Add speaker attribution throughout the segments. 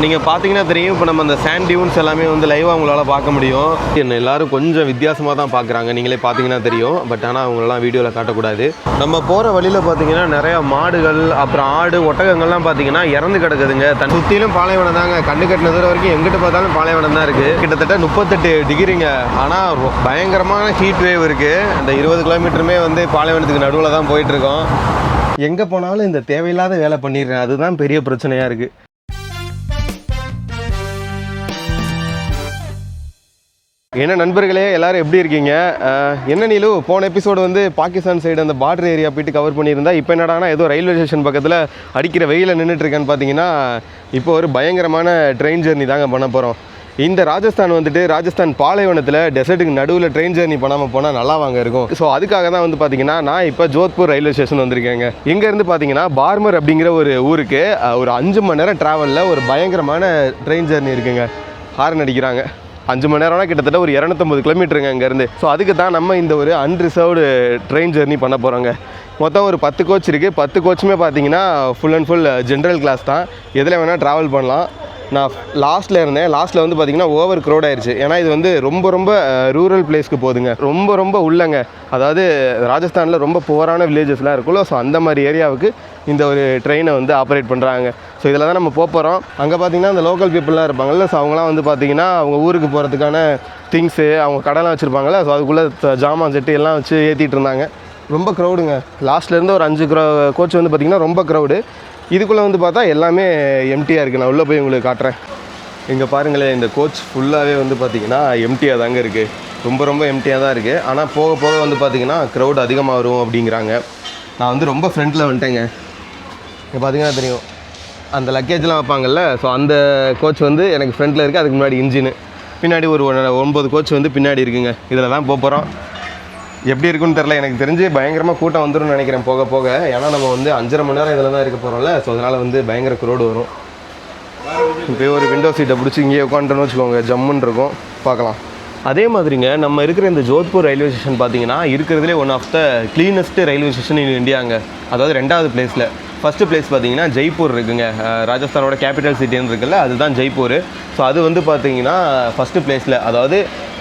Speaker 1: நீங்கள் பார்த்தீங்கன்னா தெரியும், இப்போ நம்ம அந்த சாண்ட் டியூன்ஸ் எல்லாமே வந்து லைவாக அவங்களால பார்க்க முடியும். என்ன எல்லாரும் கொஞ்சம் வித்தியாசமாக தான் பார்க்குறாங்க, நீங்களே பார்த்தீங்கன்னா தெரியும். பட் ஆனால் அவங்களெல்லாம் வீடியோவில் காட்டக்கூடாது. நம்ம போகிற வழியில் பார்த்தீங்கன்னா நிறையா மாடுகள், அப்புறம் ஆடு, ஒட்டகங்கள்லாம் பார்த்தீங்கன்னா இறந்து கிடக்குதுங்க. சுற்றிலும் பாலைவனம் தாங்க. கண்ணு கட்டின தூரம் வரைக்கும் எங்கிட்ட பார்த்தாலும் பாலைவனம் தான் இருக்குது. கிட்டத்தட்ட 38 டிகிரிங்க. ஆனால் பயங்கரமான ஹீட் வேவ் இருக்குது. அந்த 20 கிலோமீட்டருமே வந்து பாலைவனத்துக்கு நடுவில் தான் போயிட்டுருக்கோம். எங்கே போனாலும் இந்த தேவையில்லாத வேலை பண்ணிடுறேன், அதுதான் பெரிய பிரச்சனையாக இருக்குது. என்ன நண்பர்களே, எல்லோரும் எப்படி இருக்கீங்க? என்ன நீலு, போன எபிசோடு வந்து பாகிஸ்தான் சைடு அந்த பார்டர் ஏரியா போய்ட்டு கவர் பண்ணியிருந்தா, இப்போ என்னடானா ஏதோ ரயில்வே ஸ்டேஷன் பக்கத்தில் அடிக்கிற வெயிலில் நின்றுட்டுருக்கேன்னு பார்த்தீங்கன்னா, இப்போ ஒரு பயங்கரமான ட்ரெயின் ஜெர்னி தாங்க பண்ண போகிறோம். இந்த ராஜஸ்தான் வந்துட்டு, ராஜஸ்தான் பாலைவனத்தில் டெசர்ட்டுக்கு நடுவில் ட்ரெயின் ஜெர்னி பண்ணாமல் போனால் நல்லா வாங்க இருக்கும். ஸோ அதுக்காக தான் வந்து பார்த்தீங்கன்னா நான் இப்போ ஜோத்பூர் ரயில்வே ஸ்டேஷன் வந்திருக்கேங்க. இங்கேருந்து பார்த்தீங்கன்னா பார்மர் அப்படிங்கிற ஒரு ஊருக்கு ஒரு 5 மணி நேரம் ட்ராவலில் ஒரு பயங்கரமான ட்ரெயின் ஜெர்னி இருக்குங்க. ஹாரன் அடிக்கிறாங்க. 5 மணி நேரம்னா கிட்டத்தட்ட ஒரு 250 கிலோமீட்டருங்க அங்கேருந்து. ஸோ அதுக்கு தான் நம்ம இந்த ஒரு அன்ரிசர்வ்டு ட்ரெயின் ஜெர்னி பண்ண போகிறோங்க. மொத்தம் ஒரு 10 கோச் இருக்குது. 10 கோச்சுமே பார்த்தீங்கன்னா full and full general class தான். எதில் வேணால் ட்ராவல் பண்ணலாம். நான் லாஸ்ட்டில் இருந்தேன். லாஸ்ட்டில் வந்து பார்த்திங்கன்னா ஓவர் க்ரௌட் ஆயிடுச்சு. ஏன்னா இது வந்து ரொம்ப ரூரல் பிளேஸ்க்கு போகுதுங்க. ரொம்ப உள்ளங்க. அதாவது ராஜஸ்தானில் ரொம்ப புவரான வில்லேஜஸ்லாம் இருக்குல்ல. ஸோ அந்த மாதிரி ஏரியாவுக்கு இந்த ஒரு ட்ரெயினை வந்து ஆப்ரேட் பண்ணுறாங்க. ஸோ இதில் தான் நம்ம போகிறோம். அங்கே பார்த்திங்கன்னா அந்த லோக்கல் பீப்புளெலாம் இருப்பாங்கள்ல. ஸோ அவங்களாம் வந்து பார்த்திங்கன்னா அவங்க ஊருக்கு போகிறதுக்கான திங்ஸு, அவங்க கடைலாம் வச்சுருப்பாங்கள்ல. ஸோ அதுக்குள்ளே ஜாமான் செட்டு எல்லாம் வச்சு ஏற்றிட்டு இருந்தாங்க. ரொம்ப க்ரௌடுங்க. லாஸ்ட்லேருந்து ஒரு 5 கோச் வந்து பார்த்திங்கன்னா ரொம்ப க்ரௌடு. இதுக்குள்ளே வந்து பார்த்தா எல்லாமே எம்டியாக இருக்குது. நான் உள்ளே போய் உங்களுக்கு காட்டுறேன். இங்கே பாருங்களேன், இந்த கோச் ஃபுல்லாகவே வந்து பார்த்திங்கன்னா எம்டியாக தாங்க இருக்குது. ரொம்ப எம்டியாக தான் இருக்குது. ஆனால் போக வந்து பார்த்திங்கன்னா க்ரௌட் அதிகமாக வரும் அப்படிங்கிறாங்க. நான் வந்து ரொம்ப ஃப்ரண்ட்டில் வந்துட்டேங்க. இங்கே பார்த்திங்கன்னா தெரியும், அந்த லக்கேஜ்லாம் வைப்பாங்கள்ல. ஸோ அந்த கோச் வந்து எனக்கு ஃப்ரண்ட்டில் இருக்குது. அதுக்கு முன்னாடி இன்ஜினு, பின்னாடி ஒரு 9 கோச் வந்து பின்னாடி இருக்குங்க. இதில் தான் போகிறோம். எப்படி இருக்குன்னு தெரில. எனக்கு தெரிஞ்சு பயங்கரமாக கூட்டம் வந்துடும் நினைக்கிறேன் போக. ஏன்னா நம்ம வந்து 5.5 மணி நேரம் இதில் தான் இருக்க போகிறோம்ல. ஸோ அதனால் வந்து பயங்கர க்ரௌடு வரும். இப்போ ஒரு விண்டோ சீட்டை பிடிச்சி இங்கேயே உட்காந்துட்டோன்னு வச்சுக்கோங்க, ஜம்முன்னு இருக்கும். பார்க்கலாம். அதே மாதிரிங்க நம்ம இருக்கிற இந்த ஜோத்பூர் ரயில்வே ஸ்டேஷன் பார்த்தீங்கன்னா இருக்கிறதுலே one of the cleanest railway station in இந்தியாங்க. அதாவது 2வது பிளேஸில். ஃபஸ்ட்டு பிளேஸ் பார்த்தீங்கன்னா ஜெய்ப்பூர் இருக்குங்க. ராஜஸ்தானோட கேபிட்டல் சிட்டின்னு இருக்குல்ல, அதுதான் ஜெய்ப்பூர். ஸோ அது வந்து பார்த்தீங்கன்னா ஃபஸ்ட்டு பிளேஸில். அதாவது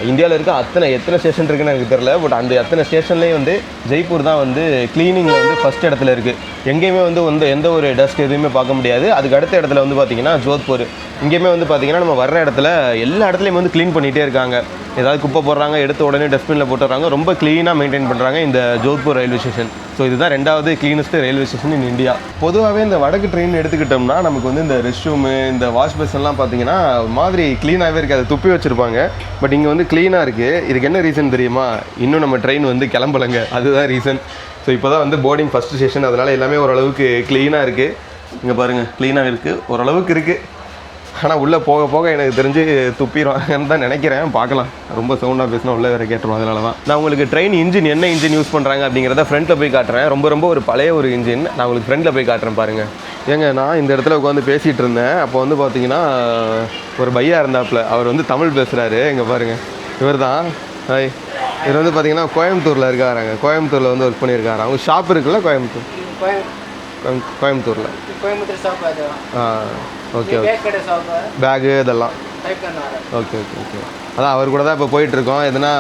Speaker 1: இந்தியாவில் இருக்க எத்தனை ஸ்டேஷன் இருக்குன்னு எனக்கு தெரில. பட் அந்த அத்தனை ஸ்டேஷன்லேயும் வந்து ஜெய்ப்பூர் தான் வந்து க்ளீனிங்கில் வந்து ஃபஸ்ட் இடத்துல இருக்குது. எங்கேயுமே வந்து எந்த ஒரு டஸ்ட் எதுவுமே பார்க்க முடியாது. அதுக்கு அடுத்த இடத்துல வந்து பார்த்திங்கன்னா ஜோத்பூர். இங்கேயுமே வந்து பார்த்திங்கன்னா நம்ம வர்ற இடத்துல எல்லா இடத்துலையும் வந்து க்ளீன் பண்ணிகிட்டே இருக்காங்க. ஏதாவது குப்பை போடுறாங்க, எடுத்த உடனே டஸ்ட்பினில் போட்டுறாங்க. ரொம்ப க்ளீனாக மெயின்டைன் பண்ணுறாங்க இந்த ஜோத்பூர் ரயில்வே ஸ்டேஷன். ஸோ இதுதான் 2வது cleanest railway station in India. பொதுவாகவே இந்த வடக்கு ட்ரெயின் எடுத்துக்கிட்டோம்னா நமக்கு வந்து இந்த ரெஸ்ட் ரூமு, இந்த வாஷ் பேஷன்லாம் பார்த்தீங்கன்னா மாதிரி க்ளீனாகவே இருக்காது, துப்பி வச்சுருப்பாங்க. பட் இங்கே வந்து க்ளீனாக இருக்குது. இதுக்கு என்ன ரீசன் தெரியுமா? இன்னும் நம்ம ட்ரெயின் வந்து கிளம்பலைங்க, அதுதான் ரீசன். ஸோ இப்போ தான் வந்து போர்டிங் ஃபஸ்ட்டு ஸ்டேஷன். அதனால் எல்லாமே ஓரளவுக்கு க்ளீனாக இருக்குது. இங்கே பாருங்கள், க்ளீனாக இருக்குது, ஓரளவுக்கு இருக்குது. ஆனால் உள்ளே போக எனக்கு தெரிஞ்சு துப்பிடுவாங்கன்னு தான் நினைக்கிறேன். பார்க்கலாம். ரொம்ப சவுண்டாக பேசினா உள்ளே வேறு கேட்டுருவோம். அதனால தான் நான் உங்களுக்கு ட்ரெயின் இன்ஜின் என்ன இன்ஜின் யூஸ் பண்ணுறாங்க அப்படிங்கிறத ஃப்ரண்ட்டில் போய் காட்டுறேன். ரொம்ப ஒரு பழைய ஒரு இன்ஜின். நான் உங்களுக்கு ஃப்ரண்ட்டில் போய் காட்டுறேன் பாருங்கள். ஏங்க, நான் இந்த இடத்துல உட்காந்து பேசிகிட்டு இருந்தேன். அப்போ வந்து பார்த்தீங்கன்னா ஒரு பையா இருந்தாப்புல. அவர் வந்து தமிழ் பேசுகிறாரு. இங்கே பாருங்கள், இவர் தான். ஹாய். இவர் வந்து பார்த்தீங்கன்னா கோயம்புத்தூரில் இருக்காராங்க. கோயம்புத்தூரில் வந்து ஒர்க் பண்ணியிருக்காரு. அவங்க ஷாப் இருக்குல்ல கோயம்புத்தூரில். ஓகே. பேகு இதெல்லாம். ஓகே. அதான் அவர் கூட தான் இப்போ போயிட்டுருக்கோம். எதுனா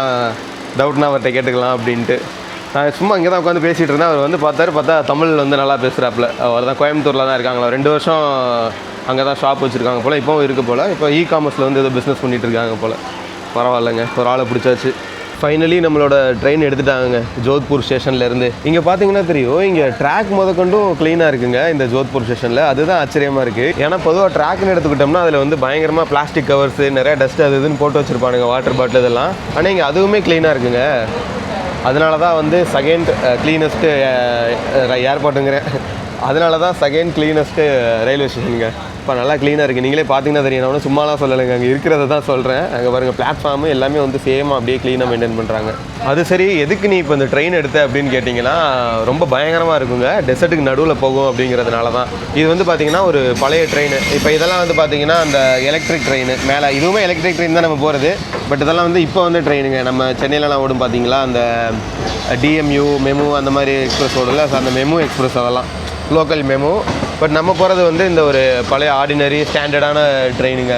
Speaker 1: டவுட்னா அவர்கிட்ட கேட்டுக்கலாம் அப்படின்ட்டு. நான் சும்மா இங்கே தான் உட்காந்து பேசிகிட்டு இருந்தேன். அவர் வந்து பார்த்தா தமிழ் வந்து நல்லா பேசுகிறாப்புல. அவர் தான் கோயம்புத்தூரில் தான் இருக்காங்களா. 2 வருஷம் அங்கே தான் ஷாப் வச்சுருக்காங்க போல். இப்போவும் இருக்குது போல். இப்போ காமர்ஸில் வந்து ஏதோ பிஸ்னஸ் பண்ணிகிட்டு இருக்காங்க போல். பரவாயில்லைங்க, ஒரு ஆளை பிடிச்சாச்சு. ஃபைனலி நம்மளோட ட்ரெயின் எடுத்துட்டாங்க ஜோத்பூர் ஸ்டேஷன்லேருந்து. இங்கே பார்த்தீங்கன்னா தெரியும், இங்கே ட்ராக் முதற்கொண்டும் க்ளீனாக இருக்குங்க இந்த ஜோத்பூர் ஸ்டேஷனில். அதுதான் ஆச்சரியமாக இருக்குது. ஏன்னா பொதுவாக ட்ராக்னு எடுத்துக்கிட்டோம்னா அதில் வந்து பயங்கரமாக பிளாஸ்டிக் கவர்ஸு, நிறையா டஸ்ட் அது இதுன்னு போட்டு வச்சுருப்பானுங்க, வாட்டர் பாட்டில் இதெல்லாம். ஆனால் இங்கே அதுவுமே க்ளீனாக இருக்குங்க. அதனால தான் வந்து செகண்ட் க்ளீனஸ்ட்டு ஏர்போர்ட்டுங்கிறேன். அதனால தான் செகண்ட் க்ளீனஸ்ட்டு ரயில்வே ஸ்டேஷனுங்க. இப்போ நல்லா க்ளீனாக இருக்குது. நீங்களே பார்த்தீங்கன்னா தெரியும். நான் ஒன்றும் சும்மாலாம் சொல்லலைங்க, அங்கே இருக்கிறத தான் சொல்கிறேன். அங்கே பாருங்கள், பிளாட்ஃபார்மு எல்லாமே வந்து சேமாக அப்படியே க்ளீனாக மெயின்டைன் பண்ணுறாங்க. அது சரி, எதுக்கு நீ இப்போ இந்த ட்ரெயின் எடுத்த அப்படின்னு கேட்டிங்கன்னா, ரொம்ப பயங்கரமாக இருக்குங்க. டெசர்ட்டுக்கு நடுவில் போகும் அப்படிங்கிறதுனால தான். இது வந்து பார்த்திங்கன்னா ஒரு பழைய ட்ரெயின். இப்போ இதெல்லாம் வந்து பார்த்திங்கன்னா அந்த எலக்ட்ரிக் ட்ரெயின் மேலே, இதுவுமே எலக்ட்ரிக் ட்ரெயின் தான் நம்ம போகிறது. பட் இதெல்லாம் வந்து இப்போ வந்து ட்ரெயினுங்க. நம்ம சென்னையிலலாம் ஓடும் பார்த்திங்களா, அந்த டிஎம்யூ மெமு அந்த மாதிரி எக்ஸ்பிரஸ் ஓடல. அந்த மெமு எக்ஸ்பிரஸ் அதெல்லாம் லோக்கல் மெமு. பட் நம்ம போகிறது வந்து இந்த ஒரு பழைய ஆர்டினரி ஸ்டாண்டர்டான ட்ரெயினுங்க.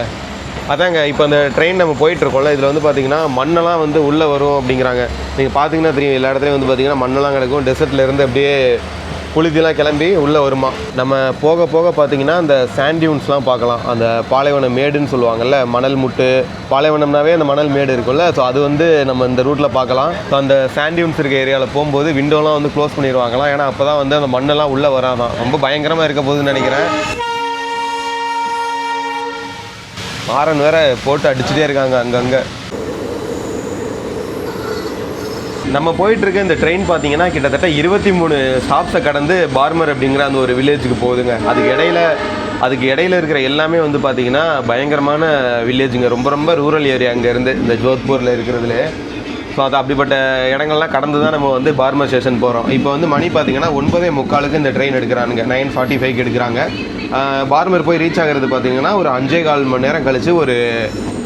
Speaker 1: அதாங்க இப்போ அந்த ட்ரெயின் நம்ம போயிட்டுருக்கோம்ல, இதில் வந்து பார்த்திங்கன்னா மண்ணெல்லாம் வந்து உள்ளே வரும் அப்படிங்கிறாங்க. நீங்கள் பார்த்தீங்கன்னா தெரியும், எல்லா இடத்துலையும் வந்து பார்த்திங்கன்னா மண்ணெல்லாம் கிடக்கும். டெசர்ட்லேருந்து அப்படியே புழுதிலாம் கிளம்பி உள்ளே வருமா. நம்ம போக போக பார்த்திங்கன்னா அந்த சாண்ட் டியூன்ஸ்லாம் பார்க்கலாம். அந்த பாலைவன மேடுன்னு சொல்லுவாங்கள்ல, மணல் முட்டு. பாலைவனம்னாவே அந்த மணல் மேடு இருக்கும்ல, ஸோ அது வந்து நம்ம இந்த ரூட்டில் பார்க்கலாம். ஸோ அந்த சாண்ட் டியூன்ஸ் இருக்க ஏரியாவில் போகும்போது விண்டோலாம் வந்து க்ளோஸ் பண்ணிடுவாங்களாம். ஏன்னா அப்போ தான் வந்து அந்த மண்ணெல்லாம் உள்ளே வராதான். ரொம்ப பயங்கரமாக இருக்க போகுதுன்னு நினைக்கிறேன். ஹாரன் வேற போட்டு அடிச்சுட்டே இருக்காங்க அங்கங்கே. நம்ம போயிட்டுருக்க இந்த ட்ரெயின் பார்த்தீங்கன்னா கிட்டத்தட்ட 23 ஸ்டாப்ஸை கடந்து பார்மர் அப்படிங்கிற அந்த ஒரு வில்லேஜுக்கு போகுதுங்க. அதுக்கு இடையில இருக்கிற எல்லாமே வந்து பார்த்திங்கன்னா பயங்கரமான வில்லேஜுங்க. ரொம்ப ரொம்ப ரூரல் ஏரியா அங்கேருந்து, இந்த ஜோத்பூரில் இருக்கிறதுல. ஸோ அது அப்படிப்பட்ட இடங்கள்லாம் கடந்து தான் நம்ம வந்து பார்மர் ஸ்டேஷன் போகிறோம். இப்போ வந்து மணி பார்த்திங்கன்னா 9:45 இந்த ட்ரெயின் எடுக்கிறானுங்க. 9:45 எடுக்கிறாங்க. பார்மர் போய் ரீச் ஆகிறது பார்த்திங்கன்னா ஒரு 5.25 மணி நேரம் கழித்து ஒரு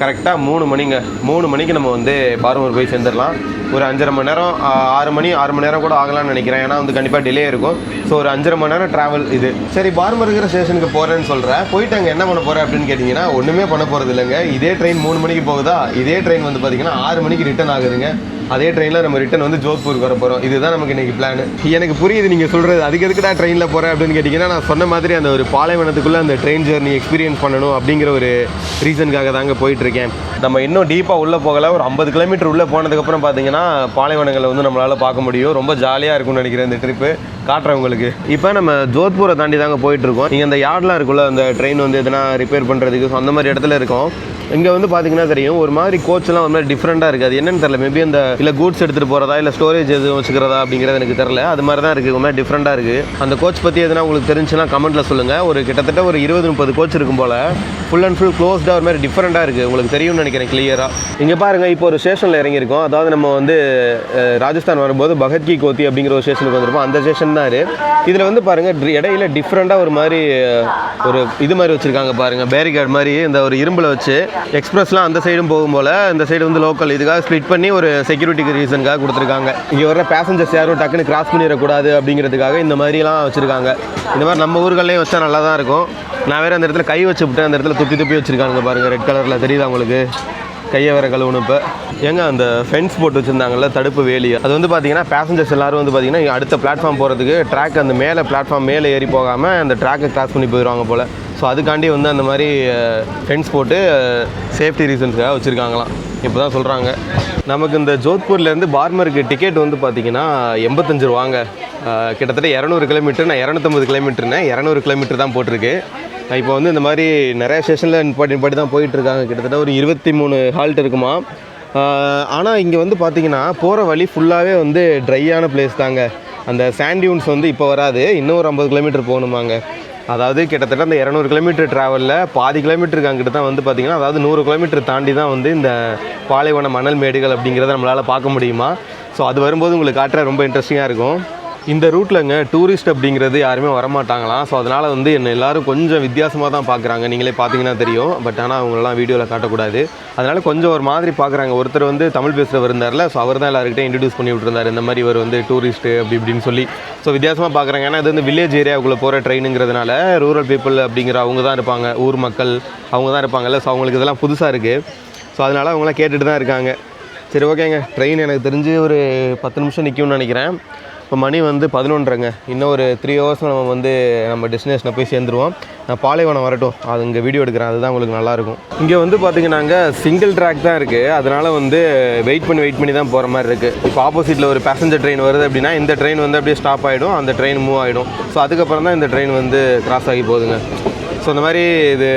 Speaker 1: கரெக்டாக 3 மணிங்க. 3 மணிக்கு நம்ம வந்து பார்மர் போய் சேர்ந்துடலாம். ஒரு 5.5 மணி நேரம், 6 மணி நேரம் கூட ஆகலாம்னு நினைக்கிறேன். ஏன்னா வந்து கண்டிப்பாக டிலே இருக்கும். ஸோ ஒரு 5.5 மணி நேரம் ட்ராவல் இது. சரி, பார்மர் இருக்கிற ஸ்டேஷனுக்கு போகிறேன்னு சொல்கிறேன். போயிட்டு அங்கே என்ன பண்ண போகிறேன் அப்படின்னு கேட்டிங்கன்னா, ஒன்றுமே பண்ண போகிறது இல்லைங்க. இதே ட்ரெயின் 3 மணிக்கு போகுதா, இதே ட்ரெயின் வந்து பார்த்திங்கன்னா 6 மணிக்கு ரிட்டன் ஆகுதுங்க. அதே ட்ரெயினில் நம்ம ரிட்டன் வந்து ஜோத்பூருக்கு வர போகிறோம். இதுதான் நமக்கு இன்றைக்கி பிளான். எனக்கு புரியுது நீங்கள் சொல்கிறது. அதுக்கு எதுக்கு தான் ட்ரெயினில் போகிறேன் அப்படின்னு கேட்டிங்கன்னா, நான் சொன்ன மாதிரி அந்த ஒரு பாலைவனத்துக்குள்ளே அந்த ட்ரெயின் ஜர்னி எக்ஸ்பீரியன்ஸ் பண்ணணும் அப்படிங்கிற ஒரு ரீசனுக்காக தாங்க போயிட்டுருக்கேன். நம்ம இன்னும் டீப்பாக உள்ளே போகலை. ஒரு 50 கிலோமீட்டர் உள்ளே போனதுக்கப்புறம் பார்த்திங்கன்னா பாலைவனங்களை வந்து நம்மளால் பார்க்க முடியும். ரொம்ப ஜாலியாக இருக்கும்னு நினைக்கிறேன் இந்த ட்ரிப்பு. காட்டுறேன் உங்களுக்கு. இப்போ நம்ம ஜோத்பூரை தாண்டி தாங்க போயிட்டுருக்கோம். இங்கே அந்த யார்ட்லாம் இருக்குல்ல, அந்த ட்ரெயின் வந்து எதனா ரிப்பேர் பண்ணுறதுக்கு, ஸோ அந்த மாதிரி இடத்துல இருக்கும். இங்கே வந்து பார்த்திங்கன்னா தெரியும், ஒரு மாதிரி கோச்செலாம் ஒரு மாதிரி டிஃப்ரெண்ட்டாக இருக்குது. அது என்னென்னு தெரியல. மேபி அந்த இல்லை கூட்ஸ் எடுத்துகிட்டு போகிறதா இல்லை ஸ்டோரேஜ் எதுவும் வச்சுக்கிறதா அப்படிங்கிறது எனக்கு தெரில. அது மாதிரி தான் இருக்குது. ஒரு மாதிரி டிஃப்ரெண்ட்டாக இருக்குது. அந்த கோச் பற்றி எதுனா உங்களுக்கு தெரிஞ்சுன்னா கமெண்ட்டில் சொல்லுங்கள். ஒரு கிட்டத்தட்ட ஒரு 20-30 கோச் இருக்கும் போல். ஃபுல் அண்ட் ஃபுல் க்ளோஸ்டாக ஒரு மாதிரி டிஃப்ரெண்ட்டாக இருக்குது. உங்களுக்கு தெரியும்னு நினைக்கிறேன் கிளியராக. இங்கே பாருங்கள், இப்போ ஒரு ஸ்டேஷனில் இறங்கியிருக்கோம். அதாவது நம்ம வந்து ராஜஸ்தான் வரும்போது பகத் கி கோத்தி அப்படிங்கிற ஒரு ஸ்டேஷனுக்கு வந்திருப்போம். அந்த ஸ்டேஷன் தான் இதில் வந்து பாருங்கள், இடையில டிஃப்ரெண்ட்டாக ஒரு மாதிரி ஒரு இது மாதிரி வச்சுருக்காங்க பாருங்கள், பேரிகார்டு மாதிரி. இந்த ஒரு இரும்பில் வச்சு எக்ஸ்பிரஸ்லாம் அந்த சைடும் போகும் போல், இந்த சைடு வந்து லோக்கல். இதுக்காக ஸ்ப்ளிட் பண்ணி ஒரு செக்யூரிட்டிக்கு ரீசனுக்காக கொடுத்துருக்காங்க. இங்கே வர பேசஞ்சர்ஸ் யாரும் டக்குன்னு கிராஸ் பண்ணிடக்கூடாது அப்படிங்கிறதுக்காக இந்த மாதிரிலாம் வச்சுருக்காங்க. இந்த மாதிரி நம்ம ஊர்கள்லேயும் வச்சா நல்லா தான் இருக்கும். நான் வேறு அந்த இடத்துல கை வச்சு விட்டேன். அந்த இடத்துல துப்பி வச்சுருக்காங்க பாருங்கள், ரெட் கலரில் தெரியுதா உங்களுக்கு? கையை வேறு கழுவணும். இப்போ ஏங்க அந்த ஃபென்ஸ் போட்டு வச்சுருந்தாங்கல்ல, தடுப்பு வேலி, அது வந்து பார்த்திங்கன்னா பேசஞ்சர்ஸ் எல்லோரும் வந்து பார்த்திங்கன்னா அடுத்த பிளாட்ஃபார்ம் போகிறதுக்கு ட்ராக் அந்த மேலே பிளாட்ஃபார்ம் மேலே ஏறி போகாமல் அந்த ட்ராக்கை கிராஸ் பண்ணி போயிடுவாங்க போல். ஸோ அதுக்காண்டி வந்து அந்த மாதிரி ஃபென்ஸ் போட்டு சேஃப்டி ரீசன்ஸுக்காக வச்சுருக்காங்களாம். இப்போ தான் சொல்கிறாங்க. நமக்கு இந்த ஜோத்பூர்லேருந்து பார்மருக்கு டிக்கெட் வந்து பார்த்திங்கன்னா 85 ரூபாங்க. கிட்டத்தட்ட 200 கிலோமீட்டர். நான் 250 கிலோமீட்டர்னு 200 கிலோமீட்டர் தான் போட்டிருக்கு. இப்போ வந்து இந்த மாதிரி நிறைய ஸ்டேஷனில் நிப்பாட்டி தான் போயிட்டுருக்காங்க. கிட்டத்தட்ட ஒரு 23 ஹால்ட் இருக்குமா. ஆனால் இங்கே வந்து பார்த்திங்கன்னா போகிற வழி ஃபுல்லாகவே வந்து ட்ரையான பிளேஸ் தாங்க. அந்த சாண்ட் டியூன்ஸ் வந்து இப்போ வராது, இன்னும் ஒரு 50 கிலோமீட்டர் போகணுமாங்க. அதாவது கிட்டத்தட்ட அந்த 200 கிலோமீட்டர் ட்ராவலில் பாதி கிலோமீட்டருக்கு அங்கிட்ட தான் வந்து பார்த்திங்கன்னா, அதாவது 100 கிலோமீட்டர் தாண்டி தான் வந்து இந்த பாலைவன மணல் மேடுகள் அப்படிங்கிறத நம்மளால் பார்க்க முடியுமா. ஸோ அது வரும்போது உங்களுக்கு காட்டுற ரொம்ப இன்ட்ரெஸ்டிங்காக இருக்கும். இந்த ரூட்லங்க டூரிஸ்ட் அப்படிங்கிறது யாருமே வரமாட்டாங்களாம். ஸோ அதனால் வந்து என்னை எல்லோரும் கொஞ்சம் வித்தியாசமாக தான் பார்க்குறாங்க. நீங்களே பார்த்தீங்கன்னா தெரியும். பட் ஆனால் அவங்களெலாம் வீடியோவில் காட்டக்கூடாது. அதனால் கொஞ்சம் ஒரு மாதிரி பார்க்குறாங்க. ஒருத்தர் வந்து தமிழ் பேசுகிறவர் இருந்தார்ல, ஸோ அவர் தான் எல்லாருக்கிட்டையும் இன்ட்ரடியூஸ் பண்ணி விட்டுருந்தார். இந்த மாதிரி இவர் வந்து டூரிஸ்ட்டு அப்படி இப்படின்னு சொல்லி. ஸோ வித்தியாசமாக பார்க்குறாங்க. ஏன்னா இது வந்து வில்லேஜ் ஏரியாவுக்குள்ளே போகிற ட்ரெயினுங்கிறதுனால ரூரல் பீப்புள் அப்படிங்கிற அவங்க தான் இருப்பாங்க, ஊர் மக்கள் அவங்க தான் இருப்பாங்கல்ல. ஸோ அவங்களுக்கு இதெல்லாம் புதுசாக இருக்குது. ஸோ அதனால் அவங்களாம் கேட்டுட்டு தான் இருக்காங்க. சரி, ஓகேங்க. ட்ரெயின் எனக்கு தெரிஞ்சு ஒரு 10 நிமிஷம் நிற்கும்னு நினைக்கிறேன். இப்போ மணி வந்து 11:30ங்க. இன்னும் ஒரு 3 ஹவர்ஸ் நம்ம டெஸ்டினேஷனை போய் சேர்ந்துருவோம். நான் பாலைவனம் வரட்டும், அது இங்கே வீடியோ எடுக்கிறேன். அதுதான் உங்களுக்கு நல்லாயிருக்கும். இங்கே வந்து பார்த்திங்கன்னாங்க சிங்கிள் ட்ராக் தான் இருக்குது. அதனால் வந்து வெயிட் பண்ணி தான் போகிற மாதிரி இருக்குது. இப்போ ஆப்போசிட்டில் ஒரு பேசஞ்சர் ட்ரெயின் வருது அப்படின்னா இந்த ட்ரெயின் வந்து அப்படியே ஸ்டாப் ஆகிடும், அந்த ட்ரெயின் மூவ் ஆகிடும். ஸோ அதுக்கப்புறம் தான் இந்த ட்ரெயின் வந்து கிராஸ் ஆகி போகுதுங்க. ஸோ இந்த மாதிரி இது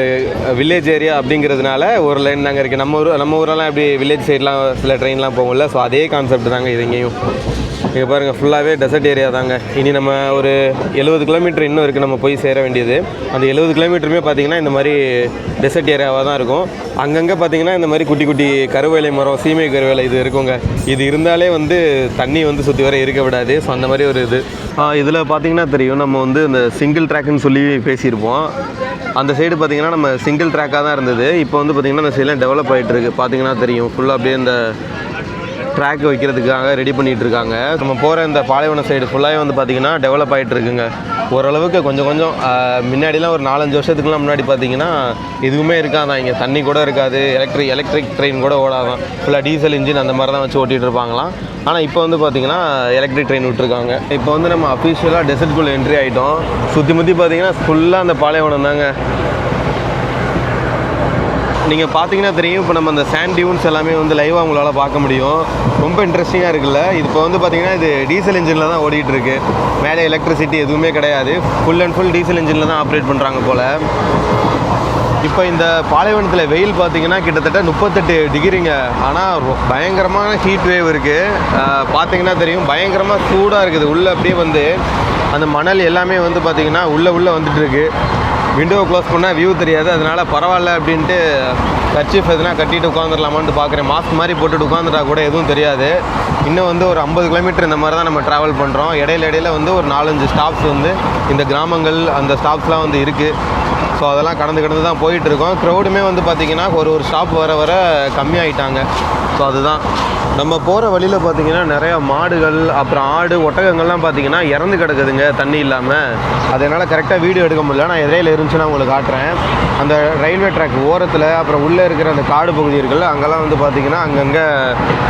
Speaker 1: வில்லேஜ் ஏரியா அப்படிங்கிறதுனால ஒரு லைன் தாங்க இருக்குது. நம்ம ஊரெல்லாம் எப்படி வில்லேஜ் சைட்லாம் சில ட்ரெயின்லாம் போகும்ல, ஸோ அதே கான்செப்ட் தாங்க இது இங்கேயும். இங்கே பாருங்கள், ஃபுல்லாகவே டெசர்ட் ஏரியா தாங்க. இனி நம்ம ஒரு 70 கிலோமீட்டர் இன்னும் இருக்குது நம்ம போய் சேர வேண்டியது. அந்த 70 கிலோமீட்டருமே பார்த்திங்கன்னா இந்த மாதிரி டெசர்ட் ஏரியாவாக தான் இருக்கும். அங்கங்கே பார்த்திங்கன்னா இந்த மாதிரி குட்டி குட்டி கருவேலை மரம், சீமை கருவேலை இது இருக்குங்க. இது இருந்தாலே வந்து தண்ணி வந்து சுற்றி வர இருக்க விடாது. ஸோ அந்த மாதிரி ஒரு இது. இதில் பார்த்திங்கன்னா தெரியும், நம்ம வந்து இந்த சிங்கிள் ட்ராக்குன்னு சொல்லி பேசியிருப்போம். அந்த சைடு பார்த்திங்கன்னா நம்ம சிங்கிள் ட்ராக்காக தான் இருந்தது. இப்போ வந்து பார்த்திங்கன்னா அந்த சைடெலாம் டெவலப் ஆகிட்டு இருக்குது. பார்த்திங்கன்னா தெரியும், ஃபுல்லாக அப்படியே இந்த ட்ராக் வைக்கிறதுக்காக ரெடி பண்ணிகிட்டு இருக்காங்க. நம்ம போகிற இந்த பாலைவன சைடு ஃபுல்லாகவே வந்து பார்த்திங்கன்னா டெவலப் ஆகிட்டு இருக்குங்க. ஓரளவுக்கு கொஞ்சம் கொஞ்சம் முன்னாடிலாம் ஒரு 4-5 வருஷத்துக்குலாம் முன்னாடி பார்த்தீங்கன்னா எதுவுமே இருக்காதான், இங்கே தண்ணி கூட இருக்காது, எலக்ட்ரிக் ட்ரெயின் கூட ஓடாதான், ஃபுல்லாக டீசல் இன்ஜின் அந்த மாதிரி தான் வச்சு ஓட்டிகிட்டு இருப்பாங்களாம். ஆனால் இப்போ வந்து பார்த்திங்கன்னா எலக்ட்ரிக் ட்ரெயின் விட்டுருக்காங்க. இப்போ வந்து நம்ம அஃபிஷியலாக டெசர்ட்குள்ளே என்ட்ரி ஆகிட்டோம். சுற்றி பார்த்தீங்கன்னா ஃபுல்லாக அந்த பாலைவனம் தாங்க. நீங்கள் பார்த்தீங்கன்னா தெரியும், இப்போ நம்ம அந்த சாண்ட் டியூன்ஸ் எல்லாமே வந்து லைவாக உங்களால் பார்க்க முடியும். ரொம்ப இன்ட்ரெஸ்டிங்காக இருக்குல்ல. இது இப்போ வந்து பார்த்திங்கன்னா இது டீசல் இன்ஜினில் தான் ஓடிட்டு இருக்கு. மேலே எலக்ட்ரிசிட்டி எதுவுமே கிடையாது, ஃபுல் அண்ட் ஃபுல் டீசல் இன்ஜினில் தான் ஆப்ரேட் பண்ணுறாங்க போல். இப்போ இந்த பாலைவனத்தில் வெயில் பார்த்தீங்கன்னா கிட்டத்தட்ட 38 டிகிரிங்க. ஆனால் பயங்கரமான ஹீட் வேவ் இருக்குது. பார்த்தீங்கன்னா தெரியும், பயங்கரமாக சூடாக இருக்குது. உள்ளே அப்படியே வந்து அந்த மணல் எல்லாமே வந்து பார்த்திங்கன்னா உள்ளே வந்துட்டுருக்கு. விண்டோவை க்ளோஸ் பண்ணால் வியூ தெரியாது, அதனால் பரவாயில்ல அப்படின்ட்டு கர்ச்சீஃப் எதுனா கட்டிட்டு உட்காந்துடலாமான்னு பார்க்குறேன். மாஸ்க் மாதிரி போட்டுட்டு உட்காந்துட்டா கூட எதுவும் தெரியாது. இன்னும் வந்து ஒரு 50 கிலோமீட்டர் இந்த மாதிரி தான் நம்ம ட்ராவல் பண்ணுறோம். இடையில வந்து ஒரு 4-5 ஸ்டாப்ஸ் வந்து இந்த கிராமங்கள் அந்த ஸ்டாப்ஸ்லாம் வந்து இருக்குது. ஸோ அதெல்லாம் கடந்து தான் போயிட்டுருக்கோம். க்ரௌடுமே வந்து பார்த்திங்கன்னா ஒரு ஸ்டாப் வர கம்மியாகிட்டாங்க. ஸோ அதுதான் நம்ம போகிற வழியில் பார்த்திங்கன்னா நிறையா மாடுகள், அப்புறம் ஆடு, ஒட்டகங்கள்லாம் பார்த்திங்கன்னா இறந்து கிடக்குதுங்க தண்ணி இல்லாமல். அதனால் கரெக்டாக வீடியோ எடுக்க முடியல. நான் இடையில இருந்துச்சுன்னா உங்களுக்கு காட்டுறேன். அந்த ரயில்வே ட்ராக் ஓரத்தில் அப்புறம் உள்ளே இருக்கிற அந்த காடு பகுதி இருக்குல்ல, அங்கெல்லாம் வந்து பார்த்திங்கன்னா அங்கங்கே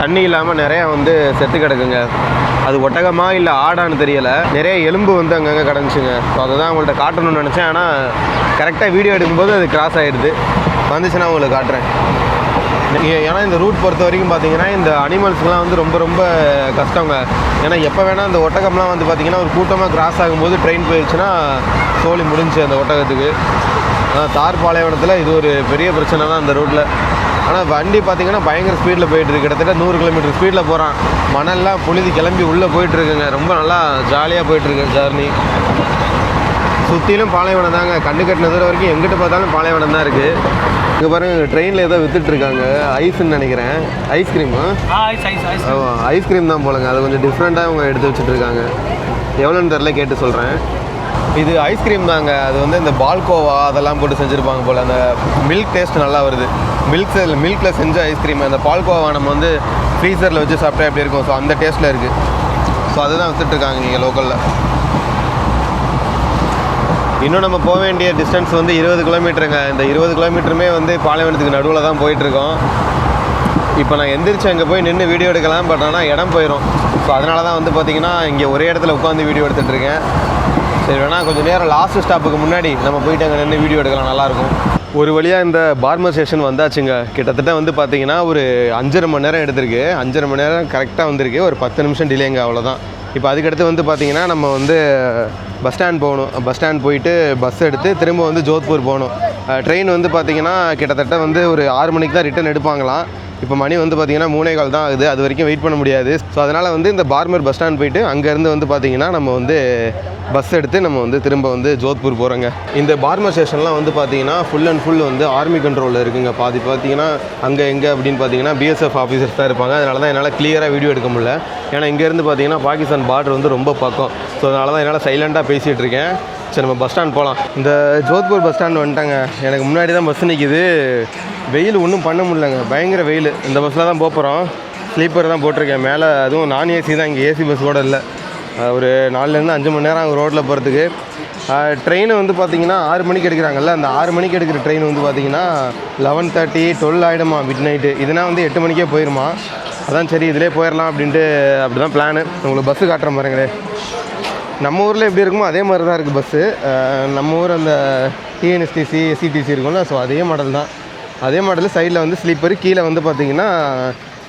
Speaker 1: தண்ணி இல்லாமல் நிறையா வந்து செத்து கிடக்குங்க. அது ஒட்டகமா இல்லை ஆடான்னு தெரியலை. நிறைய எலும்பு வந்து அங்கங்கே கிடந்துச்சுங்க. ஸோ அதை தான் உங்கள்கிட்ட காட்டணும்னு நினச்சேன். ஆனால் கரெக்டாக வீடியோ எடுக்கும்போது அது கிராஸ் ஆகிடுது. வந்துச்சுன்னா உங்களுக்கு காட்டுறேன். ஏன்னா இந்த ரூட் பொறுத்த வரைக்கும் பார்த்தீங்கன்னா இந்த அனிமல்ஸ்லாம் வந்து ரொம்ப கஷ்டங்க. ஏன்னா எப்போ வேணால் அந்த ஒட்டகம்லாம் வந்து பார்த்திங்கன்னா ஒரு கூட்டமாக கிராஸ் ஆகும்போது ட்ரெயின் போயிடுச்சுன்னா சோழி முடிஞ்சு அந்த ஒட்டகத்துக்கு. தார் பாலைவனத்தில் இது ஒரு பெரிய பிரச்சனை தான் அந்த ரூட்டில். ஆனால் வண்டி பார்த்திங்கன்னா பயங்கர ஸ்பீடில் போயிட்டுருக்கு. கிட்டத்தட்ட 100 கிலோமீட்டர் ஸ்பீடில் போகிறான். மணல்லாம் புழுதி கிளம்பி உள்ளே போயிட்டுருக்குங்க. ரொம்ப நல்லா ஜாலியாக போயிட்டுருக்கு ஜர்னி. சுற்றிலும் பாலைவனம் தாங்க. கண்ணு கட்டின தூரம் வரைக்கும் எங்கிட்ட பார்த்தாலும் பாலைவனம் தான் இருக்குது. இங்கே பாருங்கள், ட்ரெயினில் ஏதோ விற்றுட்ருக்காங்க. ஐஸ்ன்னு நினைக்கிறேன். ஐஸ்கிரீமு ஐஸ்கிரீம் தான் போலங்க. அது கொஞ்சம் டிஃப்ரெண்ட்டாக அவங்க எடுத்து வச்சுட்ருக்காங்க. எவ்வளோன்னு தெரில, கேட்டு சொல்கிறேன். இது ஐஸ்கிரீம் தாங்க. அது வந்து இந்த பால்கோவா அதெல்லாம் போட்டு செஞ்சுருப்பாங்க போல். அந்த மில்க் டேஸ்ட் நல்லா வருது. மில்கில் செஞ்ச ஐஸ்கிரீம். அந்த பால்கோவா நம்ம வந்து ஃப்ரீசரில் வச்சு சாப்பிட்டா எப்படி இருக்கும், ஸோ அந்த டேஸ்ட்டில் இருக்குது. ஸோ அதுதான் விற்றுட்ருக்காங்க இங்கே லோக்கலில். இன்னும் நம்ம போக வேண்டிய டிஸ்டன்ஸ் வந்து 20 கிலோமீட்டருங்க. இந்த 20 கிலோமீட்டருமே வந்து பாலைவனத்துக்கு நடுவில் தான் போயிட்டுருக்கோம். இப்போ நான் எந்திரிச்சு அங்கே போய் நின்று வீடியோ எடுக்கலாம், பட் ஆனால் இடம் போயிடும். ஸோ அதனால தான் வந்து பார்த்திங்கன்னா இங்கே ஒரே இடத்துல உட்காந்து வீடியோ எடுத்துகிட்ருக்கேன். சரி, வேணால் கொஞ்சம் நேரம் லாஸ்ட் ஸ்டாப்புக்கு முன்னாடி நம்ம போயிட்டு அங்கே நின்று வீடியோ எடுக்கலாம், நல்லாயிருக்கும். ஒரு வழியாக இந்த பார்மர் ஸ்டேஷன் வந்தாச்சுங்க. கிட்டத்தட்ட வந்து பார்த்திங்கன்னா ஒரு 5.5 மணி நேரம் எடுத்திருக்கு. 5.5 மணி நேரம் கரெக்டாக வந்திருக்கு. ஒரு 10 நிமிஷம் டிலேங்க, அவ்வளோதான். இப்போ அதுக்கடுத்து வந்து பார்த்திங்கன்னா நம்ம வந்து பஸ் ஸ்டாண்ட் போகணும். பஸ் ஸ்டாண்ட் போயிட்டு பஸ் எடுத்து திரும்ப வந்து ஜோத்பூர் போகணும். ட்ரெயின் வந்து பார்த்திங்கன்னா கிட்டத்தட்ட வந்து ஒரு 6 மணிக்கு தான் ரிட்டன் எடுப்பாங்களாம். இப்போ மணி வந்து பார்த்திங்கன்னா 3:15 தான் ஆகுது. அது வரைக்கும் வெயிட் பண்ண முடியாது. ஸோ அதனால் வந்து இந்த பார்மர் பஸ் ஸ்டாண்ட் போயிட்டு அங்கேருந்து வந்து பார்த்திங்கன்னா நம்ம வந்து பஸ் எடுத்து நம்ம வந்து திரும்ப வந்து ஜோத்பூர் போகிறோங்க. இந்த பார்மர் ஸ்டேஷன்லாம் வந்து பார்த்திங்கன்னா ஃபுல் அண்ட் ஃபுல் வந்து ஆர்மி கண்ட்ரோலில் இருக்குங்க. பாதி பார்த்திங்கன்னா அங்கே எங்கே அப்படின்னு பார்த்தீங்கன்னா பிஎஸ்எஃப் ஆஃபீஸர்ஸ் தான் இருப்பாங்க. அதனால தான் என்னால் கிளியராக வீடியோ எடுக்க முடியல. ஏன்னா இங்கேருந்து பார்த்திங்கன்னா பாகிஸ்தான் பார்டர் வந்து ரொம்ப பக்கம். ஸோ அதனால தான் என்னால் சைலண்ட்டாக பேசிகிட்டு இருக்கேன். சரி, நம்ம பஸ் ஸ்டாண்ட் போகலாம். இந்த ஜோத்பூர் பஸ் ஸ்டாண்ட் வந்துட்டாங்க. எனக்கு முன்னாடி தான் பஸ் நிற்கிது. வெயில் ஒன்றும் பண்ண முடியலங்க, பயங்கர வெயில். இந்த பஸ்ஸில் தான் போகிறோம். ஸ்லீப்பர் தான் போட்டிருக்கேன் மேலே. அதுவும் நான் ஏசி தான், இங்கே ஏசி பஸ் கூட இல்லை. ஒரு 4லேருந்து 5 மணி நேரம் அங்கே ரோட்டில் போகிறதுக்கு. ட்ரெயின் வந்து பார்த்திங்கன்னா 6 மணிக்கு எடுக்கிறாங்கல்ல, அந்த 6 மணிக்கு எடுக்கிற ட்ரெயின் வந்து பார்த்திங்கன்னா 11:30 12 ஆகிடுமா மிட் நைட்டு. இதுனால் வந்து 8 மணிக்கே போயிடுமா. அதான் சரி இதிலே போயிடலாம் அப்படின்ட்டு அப்படி தான் பிளானு. உங்களுக்கு பஸ்ஸு காட்டுற பாருங்களே. நம்ம ஊரில் எப்படி இருக்குமோ அதே மாதிரி தான் இருக்குது பஸ்ஸு. நம்ம ஊர் அந்த டிஎன்எஸ்டிசி எஸ்சிடிசி இருக்கும்ல, ஸோ அதே மாடல் தான். அதே மாடல் சைடில் வந்து ஸ்லீப்பர், கீழே வந்து பார்த்திங்கன்னா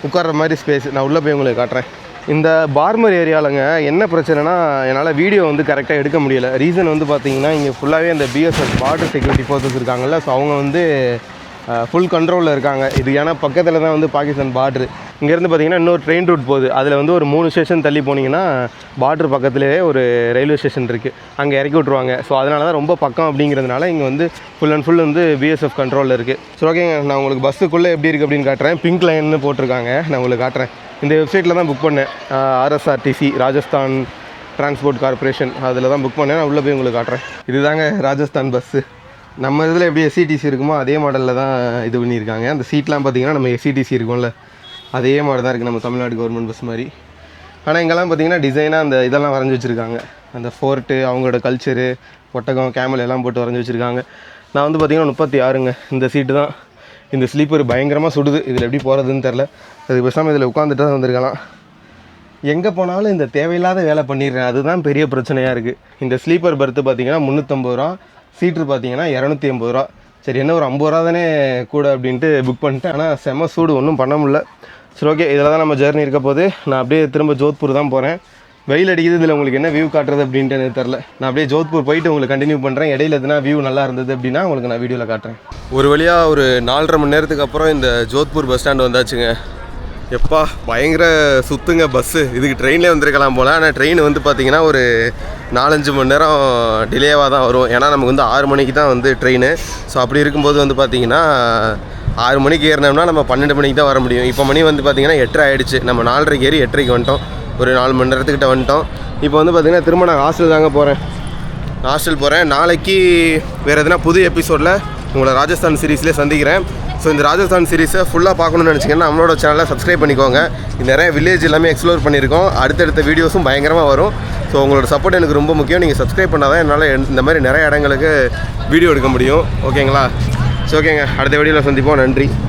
Speaker 1: உட்கார்ற மாதிரி ஸ்பேஸ். நான் உள்ளே போய் உங்களுக்கு காட்டுறேன். இந்த பார்மர் ஏரியாவிலங்க என்ன பிரச்சனைனா, என்னால் வீடியோ வந்து கரெக்டாக எடுக்க முடியலை. ரீசன் வந்து பார்த்திங்கன்னா இங்கே ஃபுல்லாகவே இந்த பிஎஸ்எஃப் பார்டர் செக்யூரிட்டி ஃபோர்ஸஸ் இருக்காங்கல்ல, ஸோ அவங்க வந்து ஃபுல் கண்ட்ரோலில் இருக்காங்க. இது ஏன்னா பக்கத்தில் தான் வந்து பாகிஸ்தான் பார்ட்ரு. இங்கேருந்து பார்த்திங்கன்னா இன்னொரு ட்ரெயின் ரூட் போகுது. அதில் வந்து ஒரு 3 ஸ்டேஷன் தள்ளி போனீங்கன்னா பார்ட்ரு பக்கத்துலேயே ஒரு ரயில்வே ஸ்டேஷன் இருக்குது. அங்கே இறக்கி விட்ருவாங்க. ஸோ அதனால தான் ரொம்ப பக்கம் அப்படிங்கிறதுனால இங்கே வந்து ஃபுல் அண்ட் ஃபுல் வந்து பிஎஸ்எஃப் கண்ட்ரோலில் இருக்குது. ஸோ ஓகேங்க, நான் உங்களுக்கு பஸ்ஸுக்குள்ளே எப்படி இருக்குது அப்படின்னு காட்டுறேன். பிங்க் லைன்னு போட்டிருக்காங்க, நான் உங்களுக்கு காட்டுறேன். இந்த வெப்சைட்டில் தான் புக் பண்ணேன். ஆர்எஸ்ஆர்டிசி, ராஜஸ்தான் டிரான்ஸ்போர்ட் கார்பரேஷன், அதில் தான் புக் பண்ணேன். நான் உள்ளே போய் உங்களுக்கு காட்டுறேன். இதுதாங்க ராஜஸ்தான் பஸ்ஸு. நம்ம இதில் எப்படி எஸ்சிடிசி இருக்குமோ அதே மாடலில் தான் இது பண்ணியிருக்காங்க. அந்த சீட்லாம் பார்த்திங்கன்னா நம்ம எஸ்சிடிசி இருக்கும்ல, அதே மாதிரி தான் இருக்குது நம்ம தமிழ்நாடு கவர்மெண்ட் பஸ் மாதிரி. ஆனால் இங்கெல்லாம் பார்த்தீங்கன்னா டிசைனாக அந்த இதெல்லாம் வரைஞ்சி வச்சுருக்காங்க, அந்த ஃபோர்ட்டு, அவங்களோட கல்ச்சரு, ஒட்டகம், கேமல் எல்லாம் போட்டு வரைஞ்சி வச்சுருக்காங்க. நான் வந்து பார்த்திங்கன்னா 36ங்க இந்த சீட்டு தான். இந்த ஸ்லீப்பர் பயங்கரமாக சுடுது, இதில் எப்படி போகிறதுன்னு தெரில. அதுக்கு பேசாமல் இதில் உட்காந்துட்டு தான் வந்திருக்கலாம். எங்கே போனாலும் இந்த தேவையில்லாத வேலை பண்ணிடுறேன், அதுதான் பெரிய பிரச்சனையாக இருக்குது. இந்த ஸ்லீப்பர் பர்த்து பார்த்திங்கன்னா 350 ரூபா, சீட்ரு பார்த்திங்கன்னா 280 ரூபா. சரி என்ன ஒரு 50 ரூபா தானே கூட அப்படின்ட்டு புக் பண்ணிட்டேன். ஆனால் செம்ம சூடு, ஒன்றும் பண்ண முடியல. சரி ஓகே, இதில் தான் நம்ம ஜர்னி இருக்க போது. நான் அப்படியே திரும்ப ஜோத்பூர் தான் போகிறேன். வெயில் அடிக்குது, இதில் உங்களுக்கு என்ன வியூ காட்டுறது அப்படின்ட்டு எனக்கு தெரில. நான் அப்படியே ஜோத்பூர் போயிட்டு உங்களுக்கு கண்டினியூ பண்ணுறேன். இடையில எதுனா வியூ நல்லா இருந்தது அப்படின்னா உங்களுக்கு நான் வீடியோவில் காட்டுறேன். ஒரு வழியாக ஒரு 4.5 மணி நேரத்துக்கு அப்புறம் இந்த ஜோத்பூர் பஸ் ஸ்டாண்டு வந்தாச்சுங்க. எப்பா பயங்கர சுற்றுங்க பஸ்ஸு. இதுக்கு ட்ரெயின்லேயே வந்திருக்கலாம் போல். ஆனால் ட்ரெயின் வந்து பார்த்திங்கன்னா ஒரு 4-5 மணி நேரம் டிலேவாக தான் வரும். ஏன்னா நமக்கு வந்து 6 மணிக்கு தான் வந்து ட்ரெயின். ஸோ அப்படி இருக்கும்போது வந்து பார்த்திங்கன்னா 6 மணிக்கு ஏறினோம்னா நம்ம 12 மணிக்கு தான் வர முடியும். இப்போ மணி வந்து பார்த்திங்கன்னா 8:30 ஆகிடுச்சு. நம்ம 4:30 ஏறி 8:30 வந்துட்டோம். ஒரு 4 மணி நேரத்துக்கிட்ட வந்துட்டோம். இப்போ வந்து பார்த்திங்கன்னா திரும்ப நான் ஹாஸ்டல் தாங்க போகிறேன். ஹாஸ்டல் போகிறேன். நாளைக்கு வேறு எதுனா புது எபிசோடில் உங்களை ராஜஸ்தான் சீரீஸ்லேயே சந்திக்கிறேன். ஸோ இந்த ராஜஸ்தான் சீரீஸை ஃபுல்லாக பார்க்கணுன்னு நினச்சிங்கன்னா நம்மளோட சேனலை சப்ஸ்கிரைப் பண்ணிக்கோங்க. நிறைய வில்லேஜ் எல்லாமே எக்ஸ்ப்ளோர் பண்ணியிருக்கோம். அடுத்தடுத்த வீடியோஸும் பயங்கரமாக வரும். ஸோ உங்களோட சப்போர்ட் எனக்கு ரொம்ப முக்கியம். நீங்கள் சப்ஸ்கிரைப் பண்ணால் தான் என்னால் இந்த மாதிரி நிறைய இடங்களுக்கு வீடியோ எடுக்க முடியும். ஓகேங்களா? ஸோ ஓகேங்க, அடுத்த வீடியோவில் சந்திப்போம். நன்றி.